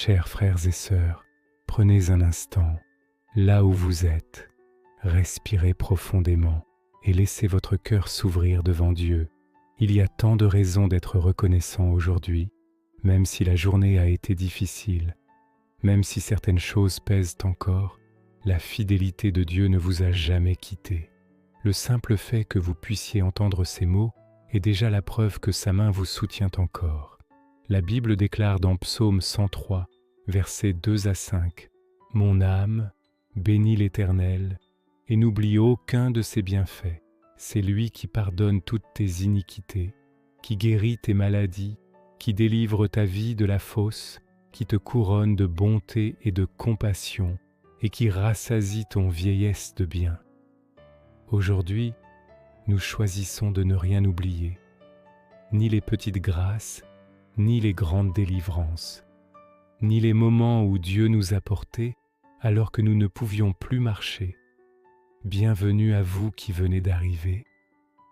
Chers frères et sœurs, prenez un instant, là où vous êtes, respirez profondément et laissez votre cœur s'ouvrir devant Dieu. Il y a tant de raisons d'être reconnaissant aujourd'hui, même si la journée a été difficile, même si certaines choses pèsent encore, la fidélité de Dieu ne vous a jamais quitté. Le simple fait que vous puissiez entendre ces mots est déjà la preuve que sa main vous soutient encore. La Bible déclare dans Psaume 103, versets 2 à 5, « Mon âme, bénis l'Éternel, et n'oublie aucun de ses bienfaits. C'est lui qui pardonne toutes tes iniquités, qui guérit tes maladies, qui délivre ta vie de la fosse, qui te couronne de bonté et de compassion, et qui rassasie ton vieillesse de bien. » Aujourd'hui, nous choisissons de ne rien oublier, ni les petites grâces, ni les grandes délivrances, ni les moments où Dieu nous a portés alors que nous ne pouvions plus marcher. Bienvenue à vous qui venez d'arriver.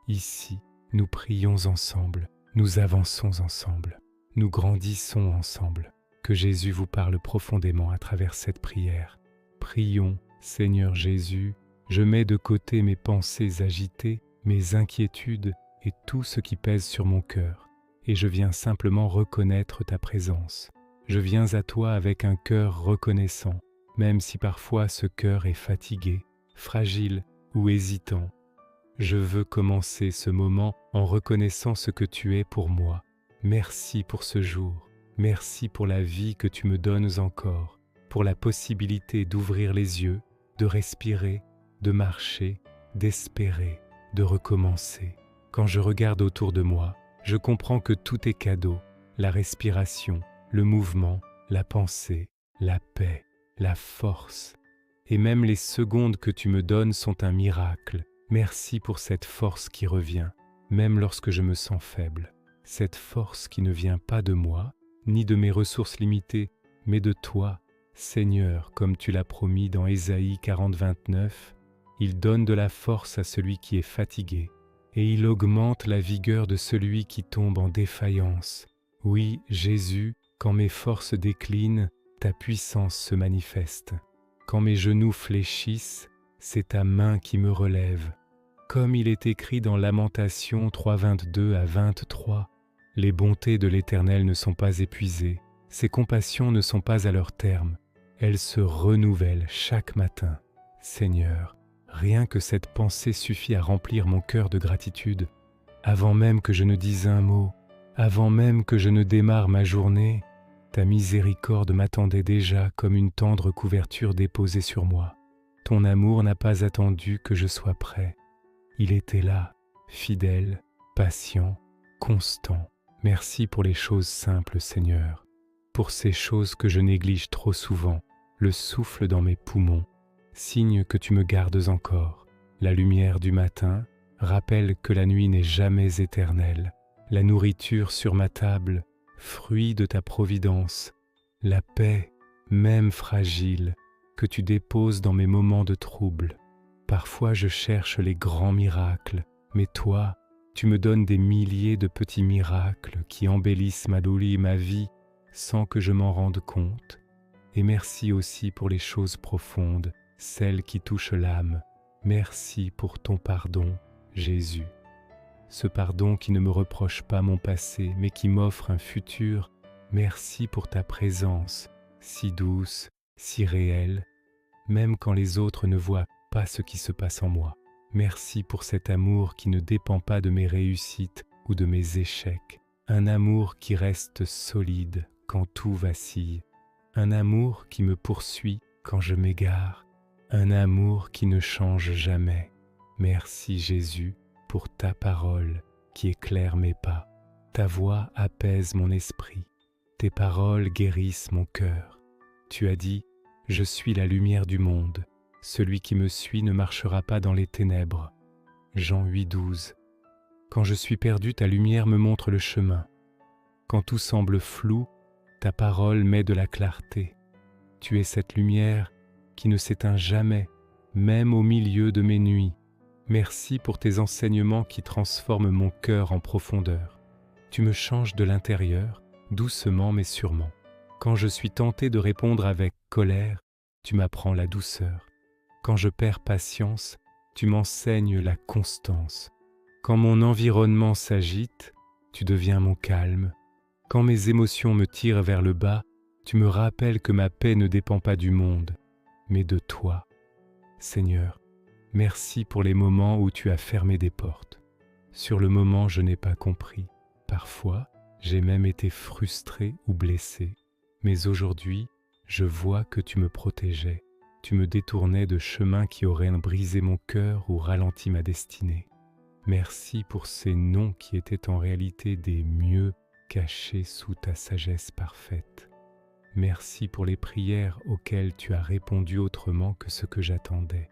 Ici, nous prions ensemble, nous avançons ensemble, nous grandissons ensemble. Que Jésus vous parle profondément à travers cette prière. Prions, Seigneur Jésus, je mets de côté mes pensées agitées, mes inquiétudes et tout ce qui pèse sur mon cœur, et je viens simplement reconnaître ta présence. Je viens à toi avec un cœur reconnaissant, même si parfois ce cœur est fatigué, fragile ou hésitant. Je veux commencer ce moment en reconnaissant ce que tu es pour moi. Merci pour ce jour, merci pour la vie que tu me donnes encore, pour la possibilité d'ouvrir les yeux, de respirer, de marcher, d'espérer, de recommencer. Quand je regarde autour de moi, je comprends que tout est cadeau, la respiration, le mouvement, la pensée, la paix, la force. Et même les secondes que tu me donnes sont un miracle. Merci pour cette force qui revient, même lorsque je me sens faible. Cette force qui ne vient pas de moi, ni de mes ressources limitées, mais de toi, Seigneur, comme tu l'as promis dans Ésaïe 40, 29. Il donne de la force à celui qui est fatigué, et il augmente la vigueur de celui qui tombe en défaillance. Oui, Jésus, quand mes forces déclinent, ta puissance se manifeste. Quand mes genoux fléchissent, c'est ta main qui me relève. Comme il est écrit dans Lamentations 3, 22 à 23, « Les bontés de l'Éternel ne sont pas épuisées, ses compassions ne sont pas à leur terme, elles se renouvellent chaque matin. » Seigneur, rien que cette pensée suffit à remplir mon cœur de gratitude. Avant même que je ne dise un mot, avant même que je ne démarre ma journée, ta miséricorde m'attendait déjà comme une tendre couverture déposée sur moi. Ton amour n'a pas attendu que je sois prêt. Il était là, fidèle, patient, constant. Merci pour les choses simples, Seigneur, pour ces choses que je néglige trop souvent, le souffle dans mes poumons, signe que tu me gardes encore. La lumière du matin rappelle que la nuit n'est jamais éternelle. La nourriture sur ma table, fruit de ta providence. La paix, même fragile, que tu déposes dans mes moments de trouble. Parfois je cherche les grands miracles, mais toi, tu me donnes des milliers de petits miracles qui embellissent ma douleur et ma vie sans que je m'en rende compte. Et merci aussi pour les choses profondes, celles qui touchent l'âme. Merci pour ton pardon, Jésus. Ce pardon qui ne me reproche pas mon passé, mais qui m'offre un futur. Merci pour ta présence, si douce, si réelle, même quand les autres ne voient pas ce qui se passe en moi. Merci pour cet amour qui ne dépend pas de mes réussites ou de mes échecs. Un amour qui reste solide quand tout vacille. Un amour qui me poursuit quand je m'égare. Un amour qui ne change jamais. Merci Jésus pour ta parole qui éclaire mes pas. Ta voix apaise mon esprit. Tes paroles guérissent mon cœur. Tu as dit, « Je suis la lumière du monde. Celui qui me suit ne marchera pas dans les ténèbres. » Jean 8, 12. Quand je suis perdu, ta lumière me montre le chemin. Quand tout semble flou, ta parole met de la clarté. Tu es cette lumière qui ne s'éteint jamais, même au milieu de mes nuits. Merci pour tes enseignements qui transforment mon cœur en profondeur. Tu me changes de l'intérieur, doucement mais sûrement. Quand je suis tenté de répondre avec colère, tu m'apprends la douceur. Quand je perds patience, tu m'enseignes la constance. Quand mon environnement s'agite, tu deviens mon calme. Quand mes émotions me tirent vers le bas, tu me rappelles que ma paix ne dépend pas du monde, mais de toi. Seigneur, merci pour les moments où tu as fermé des portes. Sur le moment, je n'ai pas compris. Parfois, j'ai même été frustré ou blessé. Mais aujourd'hui, je vois que tu me protégeais. Tu me détournais de chemins qui auraient brisé mon cœur ou ralenti ma destinée. Merci pour ces noms qui étaient en réalité des mieux cachés sous ta sagesse parfaite. Merci pour les prières auxquelles tu as répondu autrement que ce que j'attendais.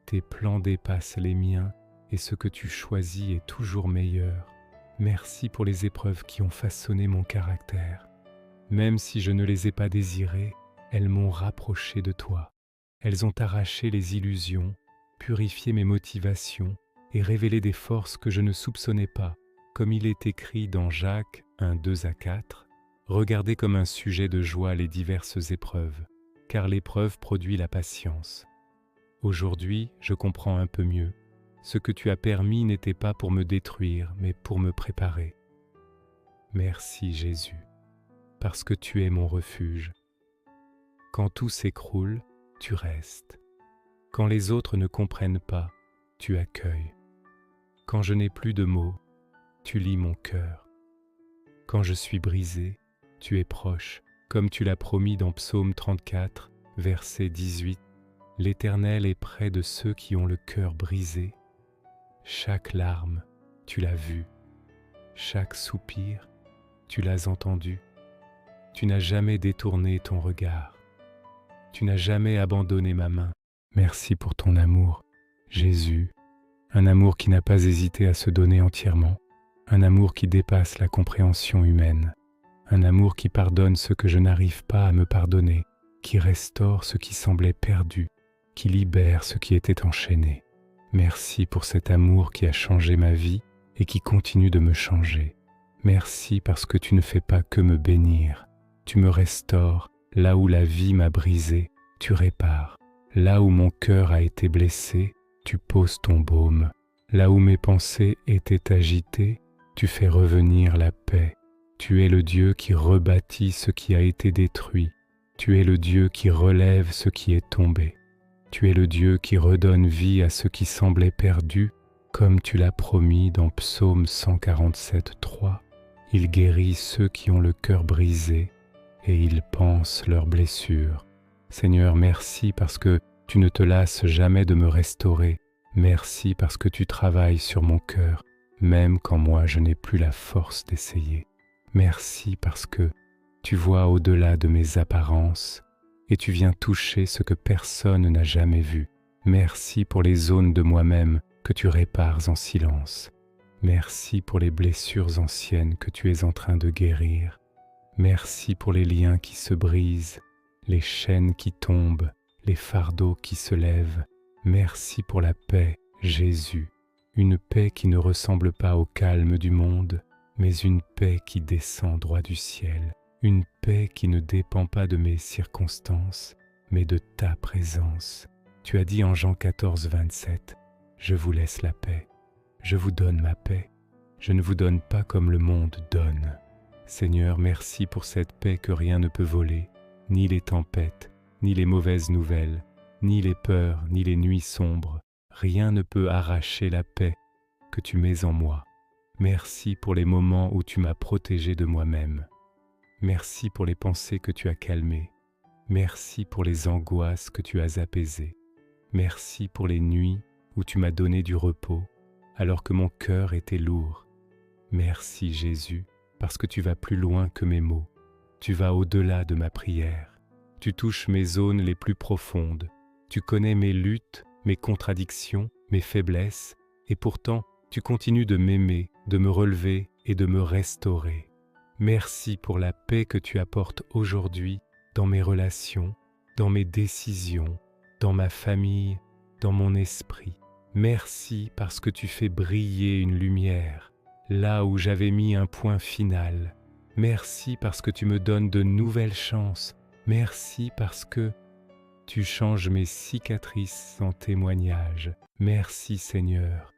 Tes plans dépassent les miens et ce que tu choisis est toujours meilleur. Merci pour les épreuves qui ont façonné mon caractère. Même si je ne les ai pas désirées, elles m'ont rapproché de toi. Elles ont arraché les illusions, purifié mes motivations et révélé des forces que je ne soupçonnais pas, comme il est écrit dans Jacques 1:2-4. Regardez comme un sujet de joie les diverses épreuves, car l'épreuve produit la patience. Aujourd'hui, je comprends un peu mieux. Ce que tu as permis n'était pas pour me détruire, mais pour me préparer. Merci Jésus, parce que tu es mon refuge. Quand tout s'écroule, tu restes. Quand les autres ne comprennent pas, tu accueilles. Quand je n'ai plus de mots, tu lis mon cœur. Quand je suis brisé, tu es proche, comme tu l'as promis dans Psaume 34, verset 18. L'Éternel est près de ceux qui ont le cœur brisé. Chaque larme, tu l'as vue. Chaque soupir, tu l'as entendu. Tu n'as jamais détourné ton regard. Tu n'as jamais abandonné ma main. Merci pour ton amour, Jésus. Un amour qui n'a pas hésité à se donner entièrement. Un amour qui dépasse la compréhension humaine. Un amour qui pardonne ce que je n'arrive pas à me pardonner, qui restaure ce qui semblait perdu, qui libère ce qui était enchaîné. Merci pour cet amour qui a changé ma vie et qui continue de me changer. Merci parce que tu ne fais pas que me bénir. Tu me restaures là où la vie m'a brisé, tu répares. Là où mon cœur a été blessé, tu poses ton baume. Là où mes pensées étaient agitées, tu fais revenir la paix. Tu es le Dieu qui rebâtit ce qui a été détruit. Tu es le Dieu qui relève ce qui est tombé. Tu es le Dieu qui redonne vie à ce qui semblait perdu, comme tu l'as promis dans Psaume 147:3. Il guérit ceux qui ont le cœur brisé et il panse leurs blessures. Seigneur, merci parce que tu ne te lasses jamais de me restaurer. Merci parce que tu travailles sur mon cœur, même quand moi je n'ai plus la force d'essayer. Merci parce que tu vois au-delà de mes apparences et tu viens toucher ce que personne n'a jamais vu. Merci pour les zones de moi-même que tu répares en silence. Merci pour les blessures anciennes que tu es en train de guérir. Merci pour les liens qui se brisent, les chaînes qui tombent, les fardeaux qui se lèvent. Merci pour la paix, Jésus, une paix qui ne ressemble pas au calme du monde, mais une paix qui descend droit du ciel, une paix qui ne dépend pas de mes circonstances, mais de ta présence. Tu as dit en Jean 14:27, « Je vous laisse la paix, je vous donne ma paix, je ne vous donne pas comme le monde donne. » Seigneur, merci pour cette paix que rien ne peut voler, ni les tempêtes, ni les mauvaises nouvelles, ni les peurs, ni les nuits sombres. Rien ne peut arracher la paix que tu mets en moi. Merci pour les moments où tu m'as protégé de moi-même. Merci pour les pensées que tu as calmées. Merci pour les angoisses que tu as apaisées. Merci pour les nuits où tu m'as donné du repos, alors que mon cœur était lourd. Merci Jésus, parce que tu vas plus loin que mes mots. Tu vas au-delà de ma prière. Tu touches mes zones les plus profondes. Tu connais mes luttes, mes contradictions, mes faiblesses, et pourtant, tu continues de m'aimer, de me relever et de me restaurer. Merci pour la paix que tu apportes aujourd'hui dans mes relations, dans mes décisions, dans ma famille, dans mon esprit. Merci parce que tu fais briller une lumière là où j'avais mis un point final. Merci parce que tu me donnes de nouvelles chances. Merci parce que tu changes mes cicatrices en témoignage. Merci Seigneur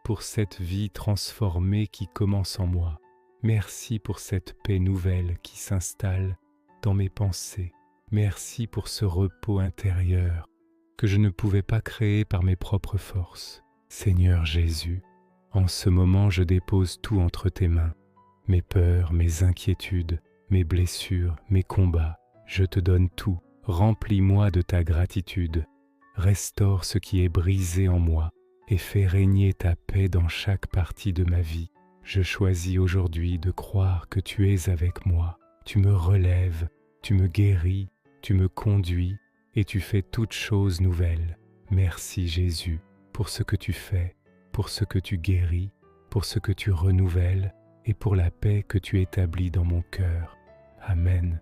pour cette vie transformée qui commence en moi. Merci pour cette paix nouvelle qui s'installe dans mes pensées. Merci pour ce repos intérieur que je ne pouvais pas créer par mes propres forces. Seigneur Jésus, en ce moment je dépose tout entre tes mains. Mes peurs, mes inquiétudes, mes blessures, mes combats, je te donne tout. Remplis-moi de ta gratitude. Restaure ce qui est brisé en moi et fais régner ta paix dans chaque partie de ma vie. Je choisis aujourd'hui de croire que tu es avec moi. Tu me relèves, tu me guéris, tu me conduis et tu fais toutes choses nouvelles. Merci Jésus pour ce que tu fais, pour ce que tu guéris, pour ce que tu renouvelles et pour la paix que tu établis dans mon cœur. Amen.